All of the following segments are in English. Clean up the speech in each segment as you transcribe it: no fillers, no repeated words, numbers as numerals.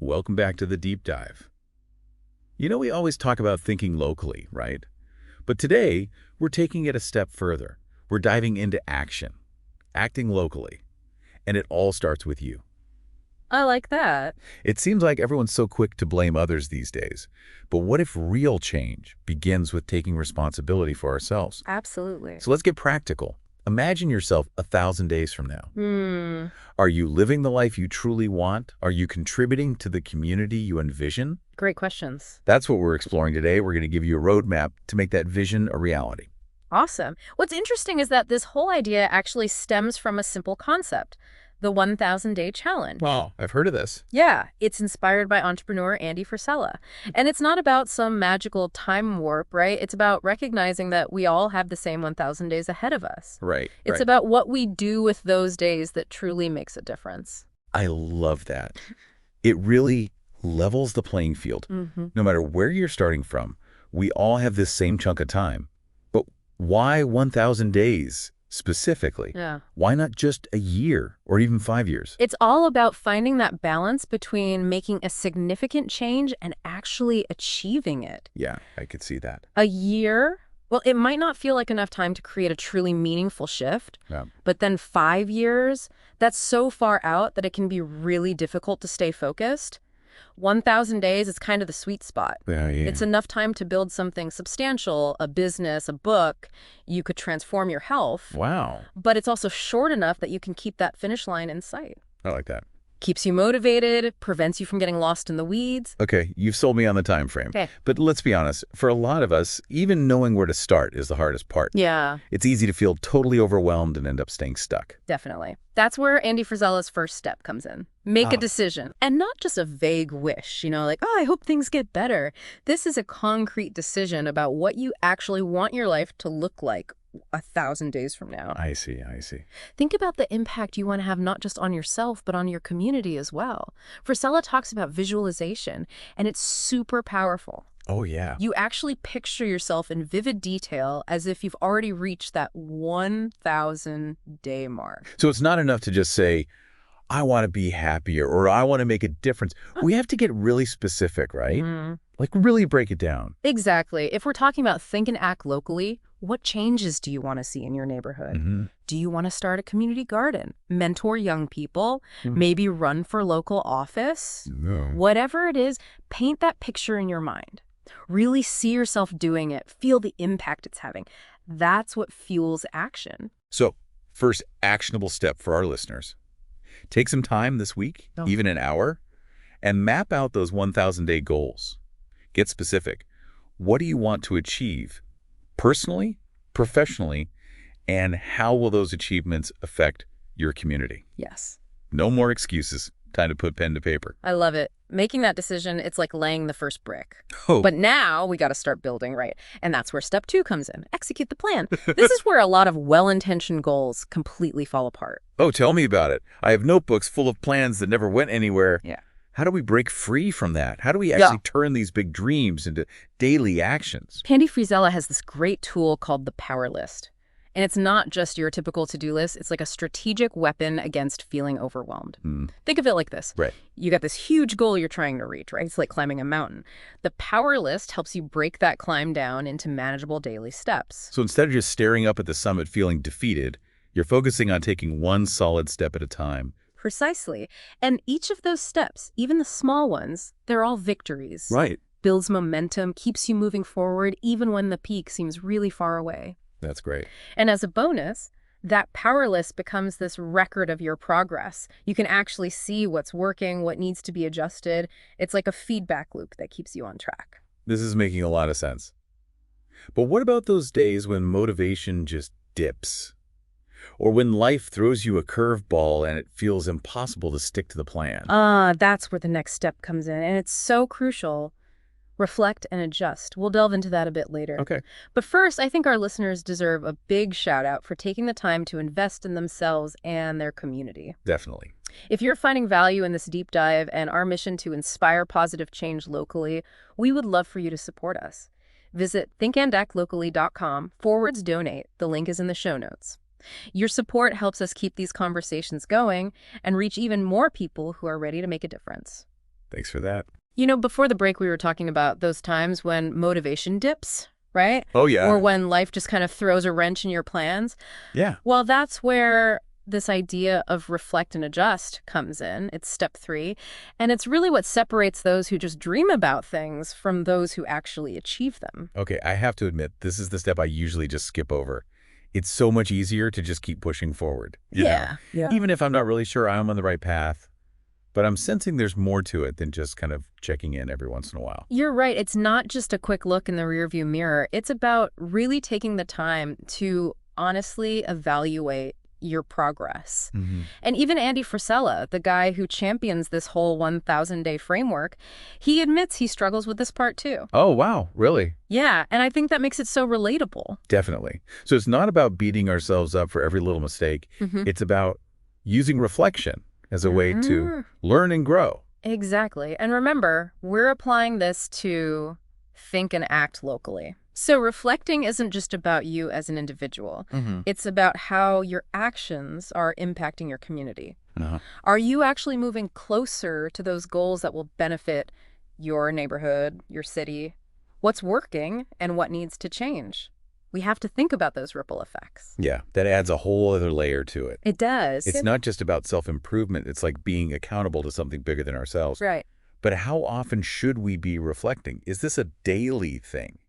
Welcome back to the deep dive. We always talk about thinking locally, right? But today, we're taking it a step further. We're diving into action, acting locally. And it all starts with you. I like that. It seems like everyone's so quick to blame others these days. But what if real change begins with taking responsibility for ourselves? Absolutely. So let's get practical. Imagine yourself 1,000 days from now. Are you living the life you truly want? Are you contributing to the community you envision? Great questions. That's what we're exploring today. We're going to give you a roadmap to make that vision a reality. Awesome. What's interesting is that this whole idea actually stems from a simple concept, the 1,000-day challenge. Wow, I've heard of this. Yeah, it's inspired by entrepreneur Andy Frisella. And it's not about some magical time warp, right? It's about recognizing that we all have the same 1,000 days ahead of us. Right. It's about what we do with those days that truly makes a difference. I love that. It really levels the playing field. No matter where you're starting from, we all have this same chunk of time. But why 1,000 days specifically? Yeah. Why not just a year or even 5 years? It's all about finding that balance between making a significant change and actually achieving it. Yeah, I could see that. A year, well, it might not feel like enough time to create a truly meaningful shift, Yeah. but then 5 years, that's so far out that it can be really difficult to stay focused. 1,000 days is kind of the sweet spot. Yeah. It's enough time to build something substantial, a business, a book. You could transform your health. Wow. But it's also short enough that you can keep that finish line in sight. I like that. Keeps you motivated, prevents you from getting lost in the weeds. Okay, you've sold me on the time frame. Okay. But let's be honest, for a lot of us, even knowing where to start is the hardest part. Yeah, It's easy to feel totally overwhelmed and end up staying stuck. definitely. That's where Andy Frisella's first step comes in. Make a decision. And not just a vague wish, like, oh, I hope things get better. This is a concrete decision about what you actually want your life to look like 1,000 days from now. I see. Think about the impact you want to have not just on yourself, but on your community as well. Frisella talks about visualization, and it's super powerful. Oh, yeah. You actually picture yourself in vivid detail as if you've already reached that 1,000-day mark. So it's not enough to just say, I want to be happier or I want to make a difference. We have to get really specific, right? Like really break it down. Exactly. If we're talking about think and act locally, what changes do you want to see in your neighborhood? Do you want to start a community garden, mentor young people, maybe run for local office? No. Whatever it is, paint that picture in your mind. Really see yourself doing it. Feel the impact it's having. That's what fuels action. So first actionable step for our listeners. Take some time this week, even an hour, and map out those 1,000-day goals. Get specific. What do you want to achieve personally, professionally, and how will those achievements affect your community? Yes. No more excuses. Time to put pen to paper. I love it. Making that decision, it's like laying the first brick. Oh. But now we got to start building, right? And that's where step 2 comes in. Execute the plan. This is where a lot of well-intentioned goals completely fall apart. Oh, tell me about it. I have notebooks full of plans that never went anywhere. Yeah. How do we break free from that? How do we actually turn these big dreams into daily actions? Andy Frisella has this great tool called the Power List. And it's not just your typical to-do list. It's like a strategic weapon against feeling overwhelmed. Think of it like this. Right. You got this huge goal you're trying to reach, right? It's like climbing a mountain. The Power List helps you break that climb down into manageable daily steps. So instead of just staring up at the summit feeling defeated, you're focusing on taking one solid step at a time. Precisely. And each of those steps, even the small ones, they're all victories. Right. Builds momentum, keeps you moving forward, even when the peak seems really far away. That's great. And as a bonus, that power list becomes this record of your progress. You can actually see what's working, what needs to be adjusted. It's like a feedback loop that keeps you on track. This is making a lot of sense. But what about those days when motivation just dips? Or when life throws you a curveball and it feels impossible to stick to the plan? That's where the next step comes in. And it's so crucial. Reflect and adjust. We'll delve into that a bit later. Okay. But first, I think our listeners deserve a big shout out for taking the time to invest in themselves and their community. Definitely. If you're finding value in this deep dive and our mission to inspire positive change locally, we would love for you to support us. Visit thinkandactlocally.com/donate. The link is in the show notes. Your support helps us keep these conversations going and reach even more people who are ready to make a difference. Thanks for that. You know, before the break, we were talking about those times when motivation dips, right? Oh, yeah. Or when life just kind of throws a wrench in your plans. Yeah. Well, that's where this idea of reflect and adjust comes in. It's step 3. And it's really what separates those who just dream about things from those who actually achieve them. Okay, I have to admit, this is the step I usually just skip over. It's so much easier to just keep pushing forward. Yeah. Even if I'm not really sure I'm on the right path, but I'm sensing there's more to it than just kind of checking in every once in a while. You're right. It's not just a quick look in the rearview mirror. It's about really taking the time to honestly evaluate your progress. And even Andy Frisella, the guy who champions this whole 1,000-day framework, he admits he struggles with this part too. Oh, wow. Really? Yeah, and I think that makes it so relatable. Definitely. So it's not about beating ourselves up for every little mistake. It's about using reflection as a way to learn and grow. Exactly. And remember, we're applying this to think and act locally. So reflecting isn't just about you as an individual. It's about how your actions are impacting your community. Are you actually moving closer to those goals that will benefit your neighborhood, your city? What's working and what needs to change? We have to think about those ripple effects. Yeah, that adds a whole other layer to it. It does. It's not just about self-improvement. It's like being accountable to something bigger than ourselves. Right. But how often should we be reflecting? Is this a daily thing?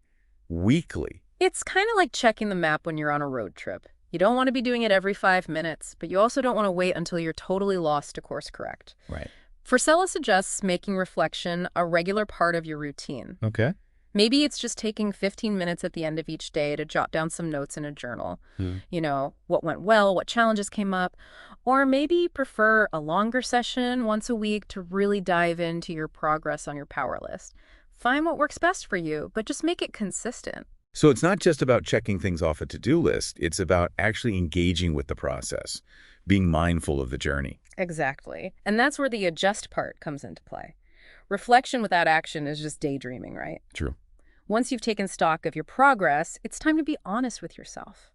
Weekly? It's kind of like checking the map when you're on a road trip. You don't want to be doing it every 5 minutes, but you also don't want to wait until you're totally lost to course correct. Right. Frisella suggests making reflection a regular part of your routine. Okay. Maybe it's just taking 15 minutes at the end of each day to jot down some notes in a journal. You know, what went well, what challenges came up. Or maybe you prefer a longer session once a week to really dive into your progress on your power list. Find what works best for you, but just make it consistent. So it's not just about checking things off a to-do list. It's about actually engaging with the process, being mindful of the journey. Exactly. And that's where the adjust part comes into play. Reflection without action is just daydreaming, right? True. Once you've taken stock of your progress, it's time to be honest with yourself.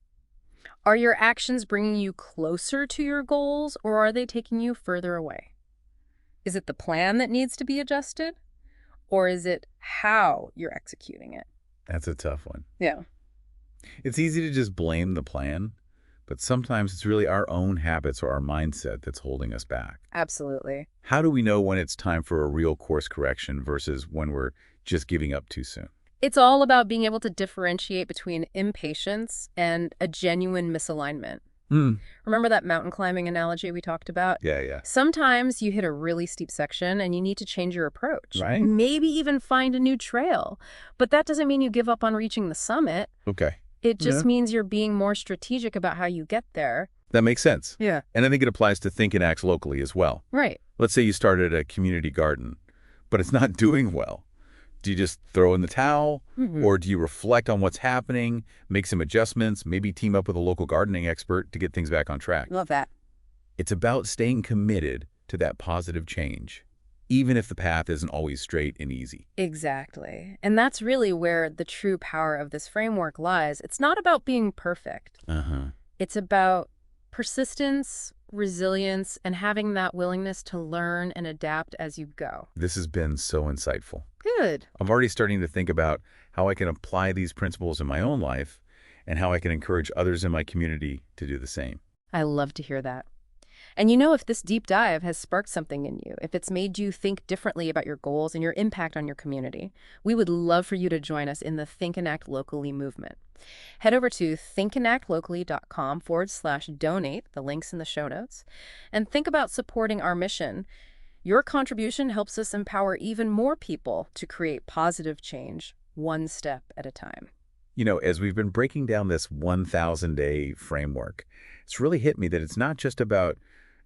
Are your actions bringing you closer to your goals, or are they taking you further away? Is it the plan that needs to be adjusted, or is it how you're executing it? That's a tough one. Yeah. It's easy to just blame the plan, but sometimes it's really our own habits or our mindset that's holding us back. Absolutely. How do we know when it's time for a real course correction versus when we're just giving up too soon? It's all about being able to differentiate between impatience and a genuine misalignment. Remember that mountain climbing analogy we talked about? Yeah. Sometimes you hit a really steep section and you need to change your approach. Right. Maybe even find a new trail. But that doesn't mean you give up on reaching the summit. Okay. It just means you're being more strategic about how you get there. That makes sense. Yeah. And I think it applies to think and act locally as well. Right. Let's say you started a community garden, but it's not doing well. Do you just throw in the towel, or do you reflect on what's happening, make some adjustments, maybe team up with a local gardening expert to get things back on track? Love that. It's about staying committed to that positive change, even if the path isn't always straight and easy. Exactly. And that's really where the true power of this framework lies. It's not about being perfect. It's about persistence, resilience, and having that willingness to learn and adapt as you go. This has been so insightful. Good. I'm already starting to think about how I can apply these principles in my own life and how I can encourage others in my community to do the same. I love to hear that. And you know, if this deep dive has sparked something in you, if it's made you think differently about your goals and your impact on your community, we would love for you to join us in the Think and Act Locally movement. Head over to thinkandactlocally.com/donate, the link's in the show notes, and think about supporting our mission. Your contribution helps us empower even more people to create positive change, one step at a time. You know, as we've been breaking down this 1,000-day framework, it's really hit me that it's not just about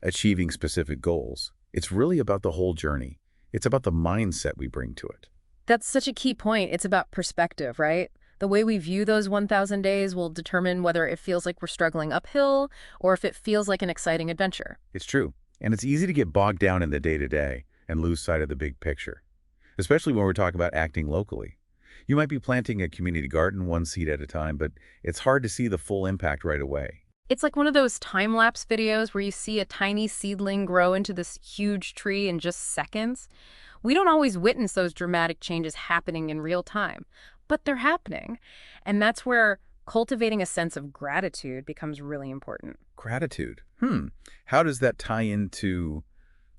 achieving specific goals. It's really about the whole journey. It's about the mindset we bring to it. That's such a key point. It's about perspective, right? The way we view those 1,000 days will determine whether it feels like we're struggling uphill or if it feels like an exciting adventure. It's true. And it's easy to get bogged down in the day-to-day and lose sight of the big picture, especially when we're talking about acting locally. You might be planting a community garden one seed at a time, but it's hard to see the full impact right away. It's like one of those time-lapse videos where you see a tiny seedling grow into this huge tree in just seconds. We don't always witness those dramatic changes happening in real time, but they're happening. And that's where cultivating a sense of gratitude becomes really important. Gratitude. How does that tie into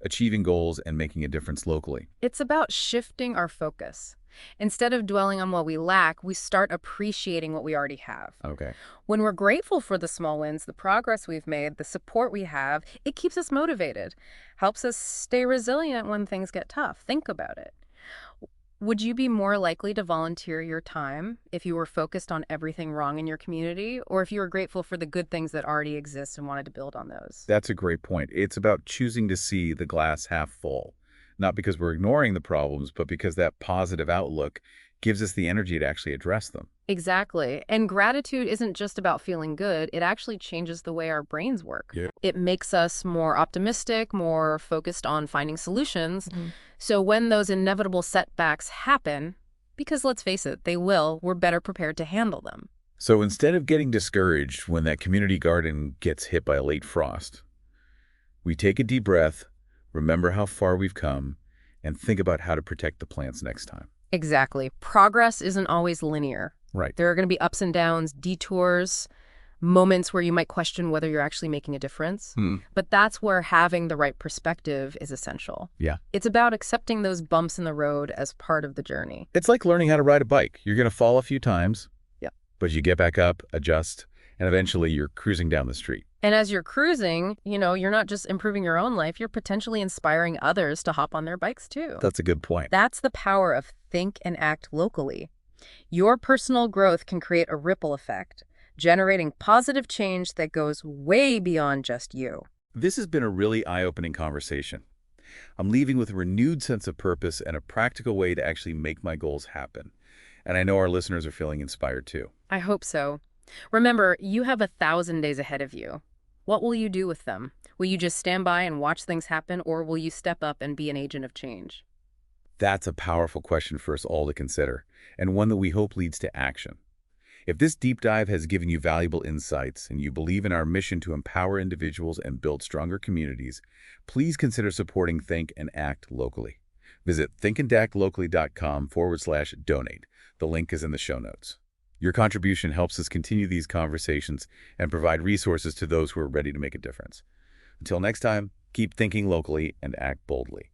achieving goals and making a difference locally? It's about shifting our focus. Instead of dwelling on what we lack, we start appreciating what we already have. Okay. When we're grateful for the small wins, the progress we've made, the support we have, it keeps us motivated, helps us stay resilient when things get tough. Think about it. Would you be more likely to volunteer your time if you were focused on everything wrong in your community, or if you were grateful for the good things that already exist and wanted to build on those? That's a great point. It's about choosing to see the glass half full, not because we're ignoring the problems, but because that positive outlook gives us the energy to actually address them. Exactly. And gratitude isn't just about feeling good. It actually changes the way our brains work. Yeah. It makes us more optimistic, more focused on finding solutions. So when those inevitable setbacks happen, because let's face it, they will, we're better prepared to handle them. So instead of getting discouraged when that community garden gets hit by a late frost, we take a deep breath, remember how far we've come, and think about how to protect the plants next time. Exactly. Progress isn't always linear. Right. There are going to be ups and downs, detours, moments where you might question whether you're actually making a difference. But that's where having the right perspective is essential. Yeah. It's about accepting those bumps in the road as part of the journey. It's like learning how to ride a bike. You're going to fall a few times, Yep. but you get back up, adjust, and eventually you're cruising down the street. And as you're cruising, you're not just improving your own life, you're potentially inspiring others to hop on their bikes too. That's a good point. That's the power of think and act locally. Your personal growth can create a ripple effect, generating positive change that goes way beyond just you. This has been a really eye-opening conversation. I'm leaving with a renewed sense of purpose and a practical way to actually make my goals happen. And I know our listeners are feeling inspired too. I hope so. Remember, you have 1,000 days ahead of you. What will you do with them? Will you just stand by and watch things happen, or will you step up and be an agent of change? That's a powerful question for us all to consider, and one that we hope leads to action. If this deep dive has given you valuable insights and you believe in our mission to empower individuals and build stronger communities, please consider supporting Think and Act locally. Visit thinkandactlocally.com/donate. The link is in the show notes. Your contribution helps us continue these conversations and provide resources to those who are ready to make a difference. Until next time, keep thinking locally and act boldly.